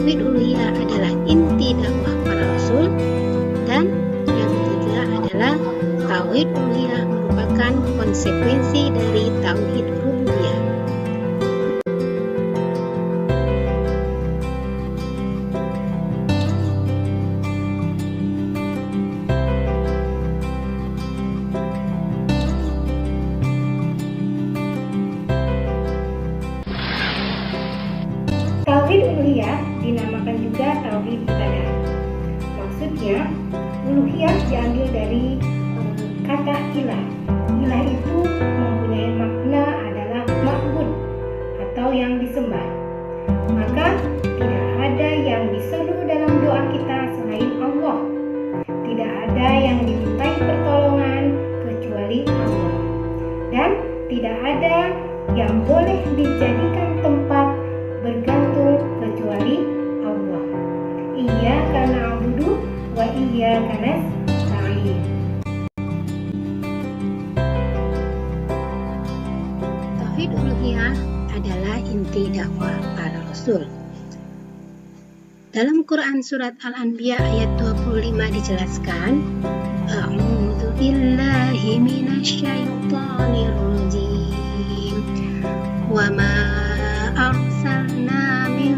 tauhid uluhiyah adalah inti dakwah para rasul, dan yang ketiga adalah tauhid uluhiyah merupakan konsekuensi dari tauhid rububiyah. Tauhid uluhiyah dinamakan juga tauhid ibadah. Maksudnya, uluhiyah diambil dari kata ilah. Ilah itu mempunyai makna adalah ma'bud atau yang disembah. Maka tidak ada yang diseru dalam doa kita selain Allah. Tidak ada yang dimintai pertolongan kecuali Allah. Dan tidak ada yang boleh dijadikan tempat bergantung kecuali Allah. Iyyaka na'budu wa iyyaka nasta'in. Tauhid uluhiyah adalah inti dakwah para rasul. Dalam Quran surat Al-Anbiya ayat 25 dijelaskan, A'udzu billahi minasyaitonir rajim. Wa ma arsalna min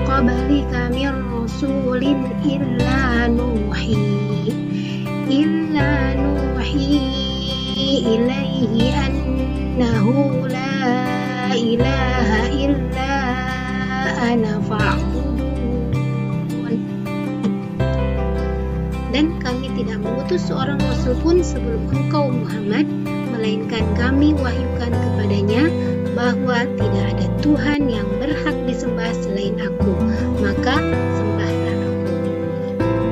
qablika min rasulin illa nuhi ilaihi annahu la ilaha illa ana fa'budun. Dan kami tidak mengutus seorang rasul pun sebelum engkau Muhammad, melainkan kami wahyukan kepadanya bahwa tidak ada Tuhan yang berhak disembah selain aku, maka sembahlah aku.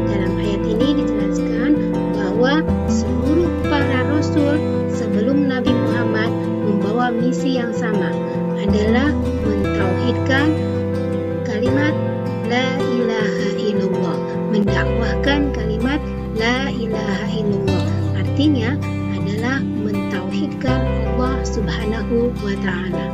Dalam ayat ini dijelaskan bahwa seluruh para rasul sebelum Nabi Muhammad membawa misi yang sama, adalah mentauhidkan kalimat la ilaha illallah, mendakwahkan kalimat la ilaha illallah. Artinya adalah mentauhidkan Allah Subhanahu wa ta'ala.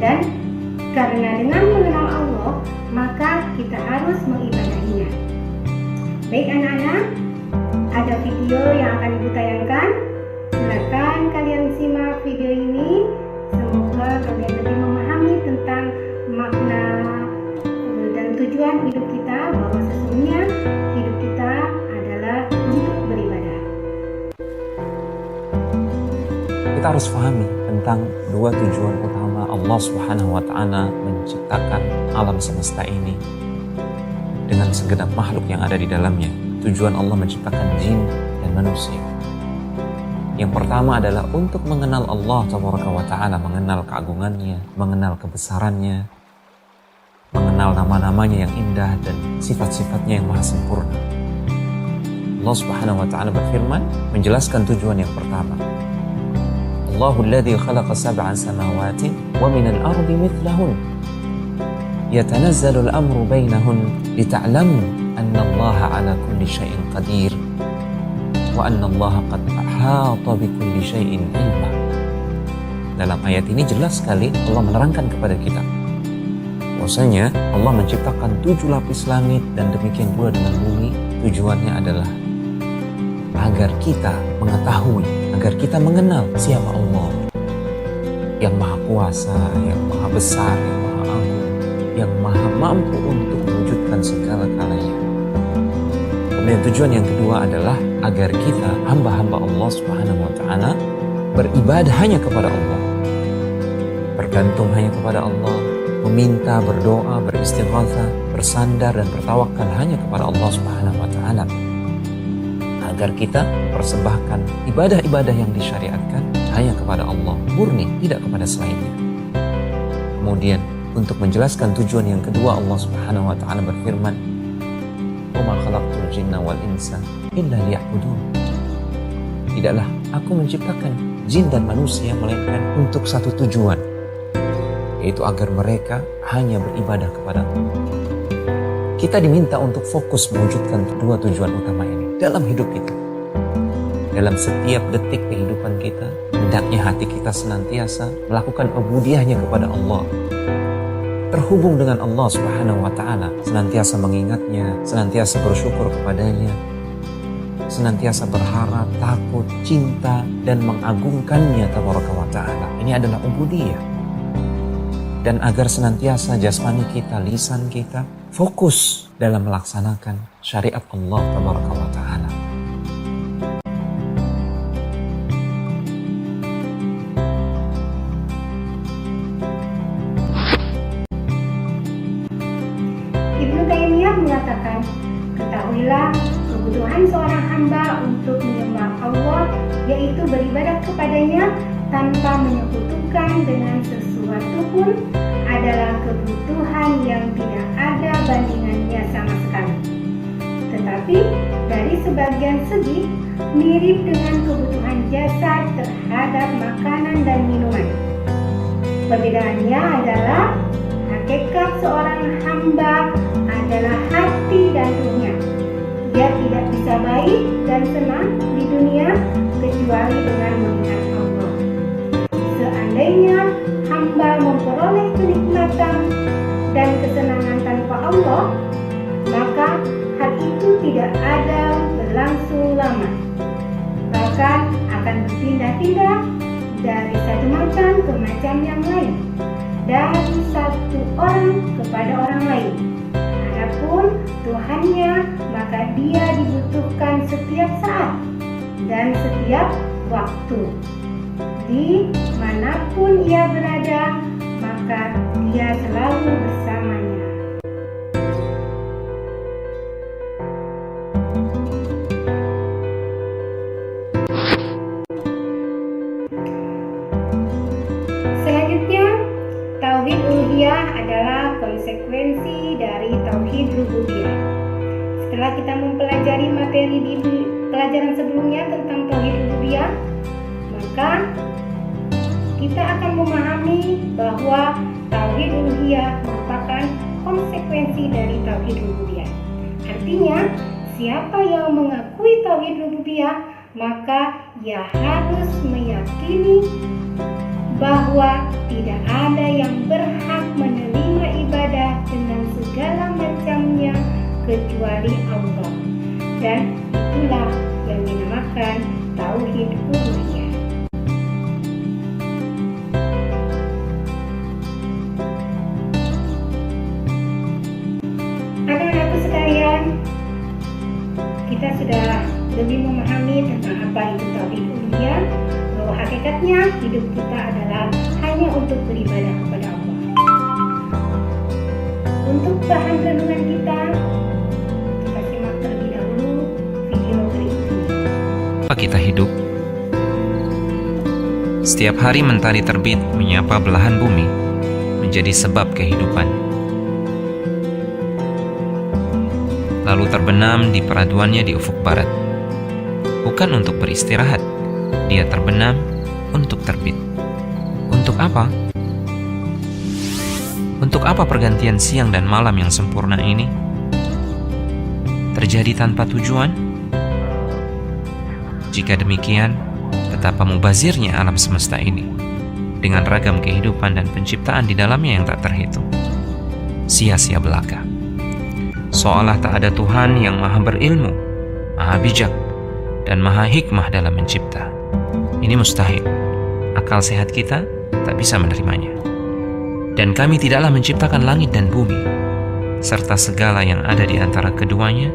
Dan karena dengan mengenal Allah, maka kita harus mengibadahinya. Baik anak-anak, ada video yang akan ibu tayangkan. Silakan kalian simak video ini. Semoga kalian lebih memahami tentang makna dan tujuan hidup kita, bahwa sesungguhnya hidup kita adalah untuk beribadah. Kita harus pahami tentang dua tujuan utama Allah Subhanahu wa ta'ala menciptakan alam semesta ini dengan segenap makhluk yang ada di dalamnya. Tujuan Allah menciptakan jin dan manusia. Yang pertama adalah untuk mengenal Allah Tabaraka wa ta'ala, mengenal keagungannya, mengenal kebesarannya, mengenal nama-namanya yang indah dan sifat-sifatnya yang maha sempurna. Allah Subhanahu wa ta'ala berfirman menjelaskan tujuan yang pertama. Allahul ladzi khalaqa sab'a samawati wa minal ardi mithlahun yatanazzalu al-amru bainahun lita'lamu anna Allaha ala kulli syai'in qadir wa anna Allaha qad ahata bi kulli syai'in ilma. Dalam ayat ini jelas sekali Allah menerangkan kepada kita bahwasanya Allah menciptakan 7 lapis langit dan demikian pula dengan bumi. Tujuannya adalah agar kita mengetahui, agar kita mengenal siapa Allah yang maha kuasa, yang maha besar, yang maha agung, yang maha mampu untuk mewujudkan segala-galanya. Kemudian tujuan yang kedua adalah agar kita hamba-hamba Allah Subhanahu wa ta'ala beribadah hanya kepada Allah, bergantung hanya kepada Allah, meminta, berdoa, beristighatsah, bersandar dan bertawakal hanya kepada Allah Subhanahu wa ta'ala. Agar kita persembahkan ibadah-ibadah yang disyariatkan hanya kepada Allah, murni, tidak kepada selainnya. Kemudian untuk menjelaskan tujuan yang kedua, Allah Subhanahu wa ta'ala berfirman, "Wa ma khalaqtul jinna wal insa illa liya'budun." Tidaklah aku menciptakan jin dan manusia melainkan untuk satu tujuan, yaitu agar mereka hanya beribadah kepada-Ku. Kita diminta untuk fokus mewujudkan dua tujuan utama ini dalam hidup kita. Dan dalam setiap detik kehidupan kita, hendaknya hati kita senantiasa melakukan ubudiyahnya kepada Allah, terhubung dengan Allah Subhanahu wa Ta'ala, senantiasa mengingatnya, senantiasa bersyukur kepadanya, senantiasa berharap, takut, cinta, dan mengagungkannya Tabaraka wa Ta'ala. Ini adalah ubudiyah. Dan agar senantiasa jasmani kita, lisan kita fokus dalam melaksanakan syariat Allah Tabaraka wa Ta'ala. Ibnu Taimiyah mengatakan, ketahuilah kebutuhan seorang hamba untuk menyembah Allah yaitu beribadah kepadanya tanpa menyekutukan dengan sesuatu pun adalah kebutuhan yang tidak ada bandingannya sama sekali. Tetapi dari sebagian segi mirip dengan kebutuhan jasad terhadap makanan dan minuman. Perbedaannya adalah hakikat seorang hamba adalah hati dan ruhnya. Dia tidak bisa baik dan senang di dunia kecuali dengan mengingat Allah. Seandainya hamba memperoleh kenikmatan dan kesenangan tanpa Allah, maka hal itu tidak ada berlangsung lama, bahkan akan berpindah-pindah dari satu macam ke macam yang lain, dari satu orang kepada orang lain. Adapun Tuhannya, maka dia dibutuhkan setiap saat dan setiap waktu. Di manapun ia berada, maka dia selalu bersamanya. Selanjutnya, tauhid uluhiyah adalah konsekuensi dari tauhid rububiyah. Setelah kita mempelajari materi di pelajaran sebelumnya tentang tauhid rububiyah, maka kita akan memahami bahwa tauhid uluhiyah merupakan konsekuensi dari tauhid rububiyah. Artinya, siapa yang mengakui tauhid rububiyah, maka ia harus meyakini bahwa tidak ada yang berhak menerima ibadah dengan segala macamnya kecuali Allah. Dan itulah yang dinamakan tauhid uluhiyah. Anak-anakku sekalian, kita sudah lebih memahami tentang apa itu tauhid uluhiyah, bahwa hakikatnya hidup kita adalah hanya untuk beribadah kepada Allah. Untuk bahan renungan kita simak terlebih dahulu video berikut ini. Apa kita hidup? Setiap hari mentari terbit menyapa belahan bumi menjadi sebab kehidupan. Lalu terbenam di peraduannya di ufuk barat. Bukan untuk beristirahat, dia terbenam untuk terbit. Untuk apa? Untuk apa pergantian siang dan malam yang sempurna ini terjadi tanpa tujuan? Jika demikian, betapa mubazirnya alam semesta ini dengan ragam kehidupan dan penciptaan di dalamnya yang tak terhitung. Sia-sia belaka. Seolah tak ada Tuhan yang maha berilmu, maha bijak, dan maha hikmah dalam mencipta. Ini mustahil. Akal sehat kita tak bisa menerimanya. Dan kami tidaklah menciptakan langit dan bumi, serta segala yang ada di antara keduanya,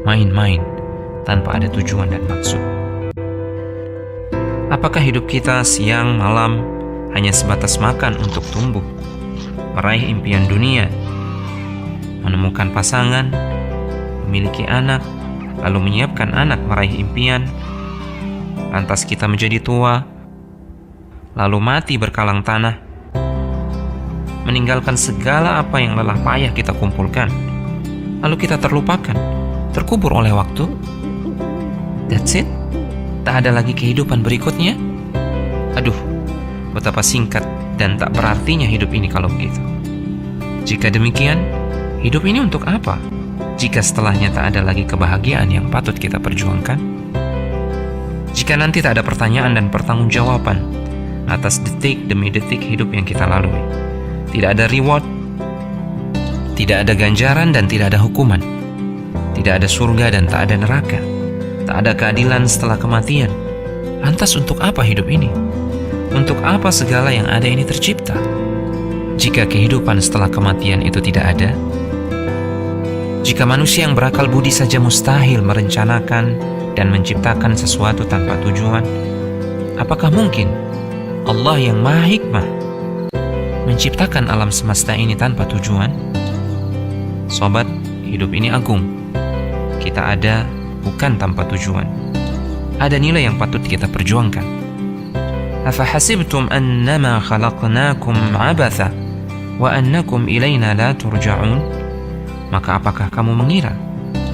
main-main, tanpa ada tujuan dan maksud. Apakah hidup kita siang malam hanya sebatas makan untuk tumbuh, meraih impian dunia, menemukan pasangan, memiliki anak, lalu menyiapkan anak meraih impian, lantas kita menjadi tua, lalu mati berkalang tanah, meninggalkan segala apa yang lelah payah kita kumpulkan, lalu kita terlupakan, terkubur oleh waktu? That's it? Tak ada lagi kehidupan berikutnya? Aduh, betapa singkat dan tak berartinya hidup ini kalau begitu. Jika demikian, hidup ini untuk apa? Jika setelahnya tak ada lagi kebahagiaan yang patut kita perjuangkan? Jika nanti tak ada pertanyaan dan pertanggungjawaban atas detik demi detik hidup yang kita lalui, tidak ada reward, tidak ada ganjaran dan tidak ada hukuman, tidak ada surga dan tak ada neraka, tak ada keadilan setelah kematian. Lantas untuk apa hidup ini? Untuk apa segala yang ada ini tercipta? Jika kehidupan setelah kematian itu tidak ada, jika manusia yang berakal budi saja mustahil merencanakan dan menciptakan sesuatu tanpa tujuan, apakah mungkin Allah yang maha hikmah menciptakan alam semesta ini tanpa tujuan? Sobat, hidup ini agung. Kita ada bukan tanpa tujuan. Ada nilai yang patut kita perjuangkan. Afahasibtum annama khalaqnakum abatha wa annakum ilaina la turja'un? Maka apakah kamu mengira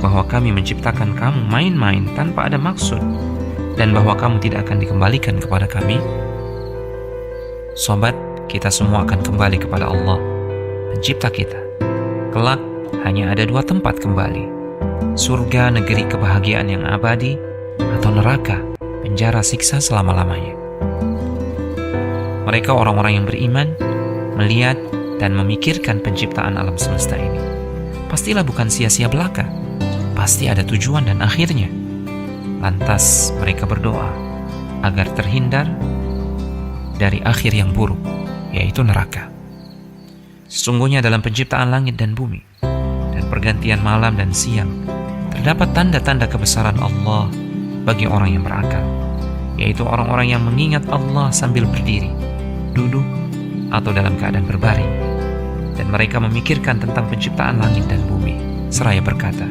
bahwa kami menciptakan kamu main-main tanpa ada maksud dan bahwa kamu tidak akan dikembalikan kepada kami? Sobat, kita semua akan kembali kepada Allah, pencipta kita. Kelak hanya ada dua tempat kembali: surga, negeri kebahagiaan yang abadi, atau neraka, penjara siksa selama-lamanya. Mereka orang-orang yang beriman, melihat dan memikirkan penciptaan alam semesta ini. Pastilah bukan sia-sia belaka, pasti ada tujuan dan akhirnya. Lantas mereka berdoa agar terhindar dari akhir yang buruk, yaitu neraka. Sesungguhnya dalam penciptaan langit dan bumi dan pergantian malam dan siang terdapat tanda-tanda kebesaran Allah bagi orang yang berakal, yaitu orang-orang yang mengingat Allah sambil berdiri, duduk, atau dalam keadaan berbaring. Dan mereka memikirkan tentang penciptaan langit dan bumi, seraya berkata,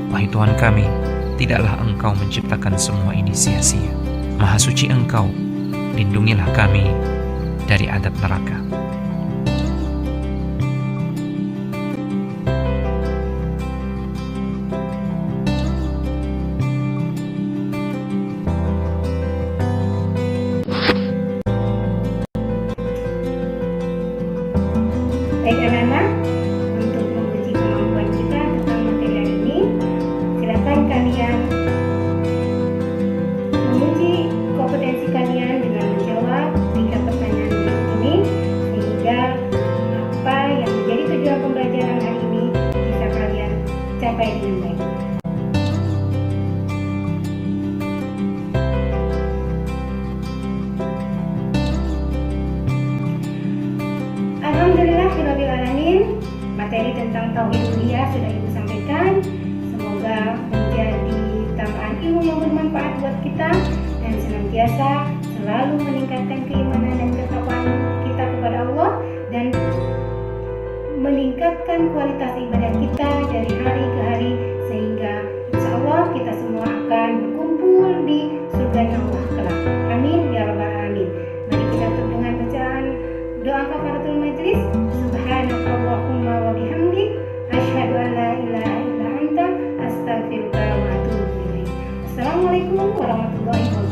"Wahai Tuhan kami, tidaklah Engkau menciptakan semua ini sia-sia. Maha suci Engkau, lindungilah kami dari adab neraka." Baik anak-anak, untuk menguji kemampuan kita tentang materi hari ini, silakan kalian menguji kompetensi kalian dengan menjawab 3 pertanyaan berikut ini, sehingga apa yang menjadi tujuan pembelajaran hari ini bisa kalian capai dengan baik. Alhamdulillahirrahmanirrahim. Materi tentang tauhid uluhiyah sudah Ibu sampaikan. Semoga menjadi tambahan ilmu yang bermanfaat buat kita dan senantiasa selalu meningkatkan keimanan dan ketakwaan kita kepada Allah dan meningkatkan kualitas ibadah kita dari hari ke hari, sehingga insya Allah kita semua akan berkumpul di surga Allah kelak. Amin ya rabbal alamin. Mari kita tutup dengan bacaan doa kafaratul majlis. Subhanakallahumma wa bihamdik, asyhadu an la ilaha illa anta, astaghfiruka wa atubu ilaik. Assalamualaikum warahmatullahi wabarakatuh.